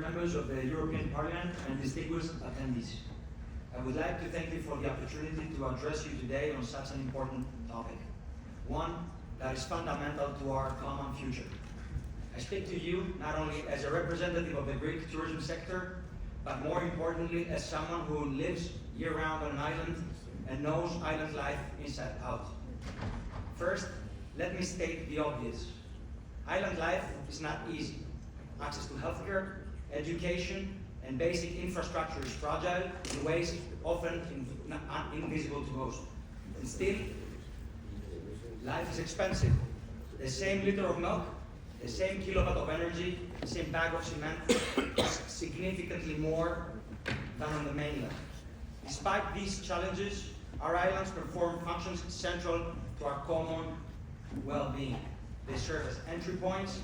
dear members of the European Parliament and distinguished attendees. I would like to thank you for the opportunity to address you today on such an important topic, one that is fundamental to our common future. I speak to you not only as a representative of the Greek tourism sector, but more importantly as someone who lives year-round on an island and knows island life inside out. First, let me state the obvious. Island life is not easy. Access to healthcare, education, and basic infrastructure is fragile in ways often invisible to most. And still, life is expensive. The same liter of milk, the same kilowatt of energy, the same bag of cement is significantly more than on the mainland. Despite these challenges, our islands perform functions central to our common well-being. They serve as entry points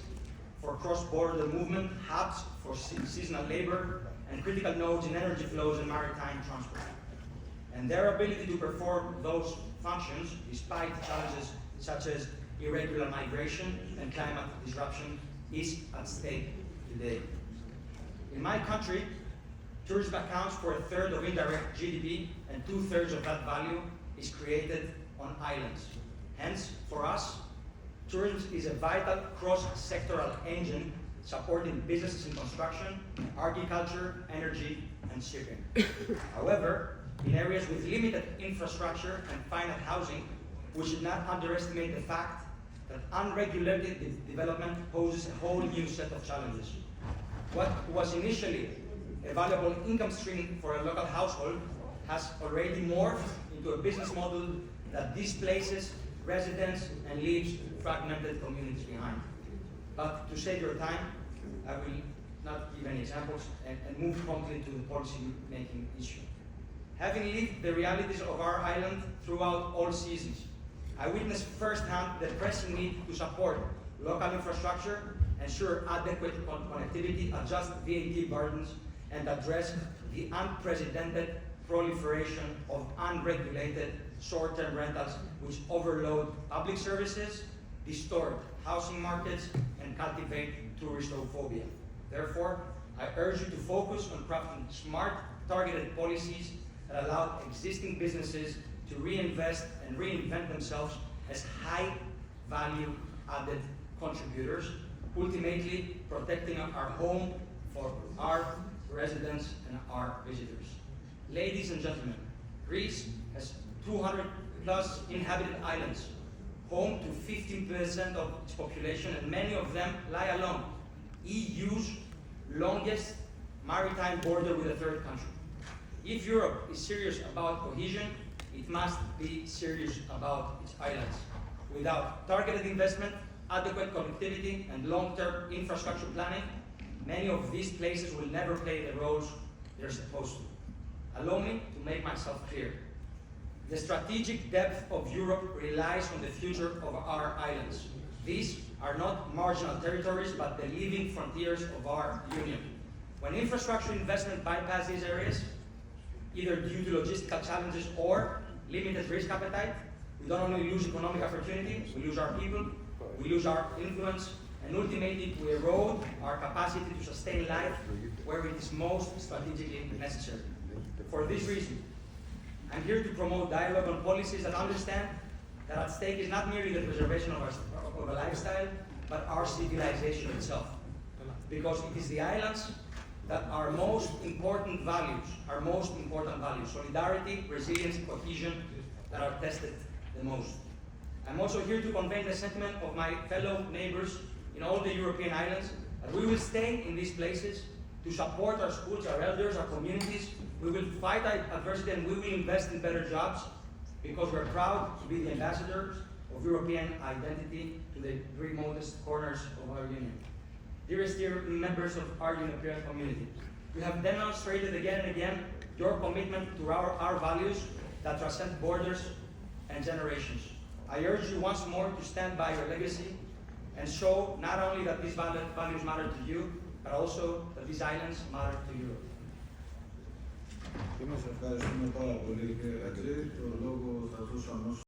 for cross-border movement, hubs for seasonal labor, and critical nodes in energy flows and maritime transport. And their ability to perform those functions, despite challenges such as irregular migration and climate disruption, is at stake today. In my country, tourism accounts for 1/3 of indirect GDP, and 2/3 of that value is created on islands. Hence, for us, tourism is a vital cross-sectoral engine supporting businesses in construction, agriculture, energy, and shipping. However, in areas with limited infrastructure and finite housing, we should not underestimate the fact that unregulated development poses a whole new set of challenges. What was initially a valuable income stream for a local household has already morphed into a business model that displaces residents and leaves fragmented communities behind. But to save your time, I will not give any examples and move promptly to the policy-making issue. Having lived the realities of our island throughout all seasons, I witnessed firsthand the pressing need to support local infrastructure, ensure adequate connectivity, adjust VAT burdens, and address the unprecedented proliferation of unregulated short-term rentals which overload public services, distort housing markets, and cultivate touristophobia. Therefore, I urge you to focus on crafting smart, targeted policies that allow existing businesses to reinvest and reinvent themselves as high-value added contributors, ultimately protecting our home for our residents and our visitors. Ladies and gentlemen, Greece has 200+ inhabited islands, home to 15% of its population, and many of them lie along EU's longest maritime border with a third country. If Europe is serious about cohesion, it must be serious about its islands. Without targeted investment, adequate connectivity, and long-term infrastructure planning, many of these places will never play the roles they're supposed to. Allow me to make myself clear. The strategic depth of Europe relies on the future of our islands. These are not marginal territories, but the living frontiers of our union. When infrastructure investment bypasses these areas, either due to logistical challenges or limited risk appetite, we don't only lose economic opportunity, we lose our people, we lose our influence, and ultimately we erode our capacity to sustain life where it is most strategically necessary. For this reason, I'm here to promote dialogue on policies that understand that at stake is not merely the preservation of a lifestyle, but our civilization itself. Because it is the islands that our most important values, solidarity, resilience, cohesion, that are tested the most. I'm also here to convey the sentiment of my fellow neighbors in all the European islands, that we will stay in these places to support our schools, our elders, our communities. We will fight adversity and we will invest in better jobs because we're proud to be the ambassadors of European identity to the remotest corners of our union. Dearest dear members of our European community, you have demonstrated again and again your commitment to our values that transcend borders and generations. I urge you once more to stand by your legacy and show not only that these values matter to you, but also that these islands matter to Europe. Ευχαριστούμε πάρα πολύ, κύριε Χατζή. Το λόγο θα δώσω αμέσως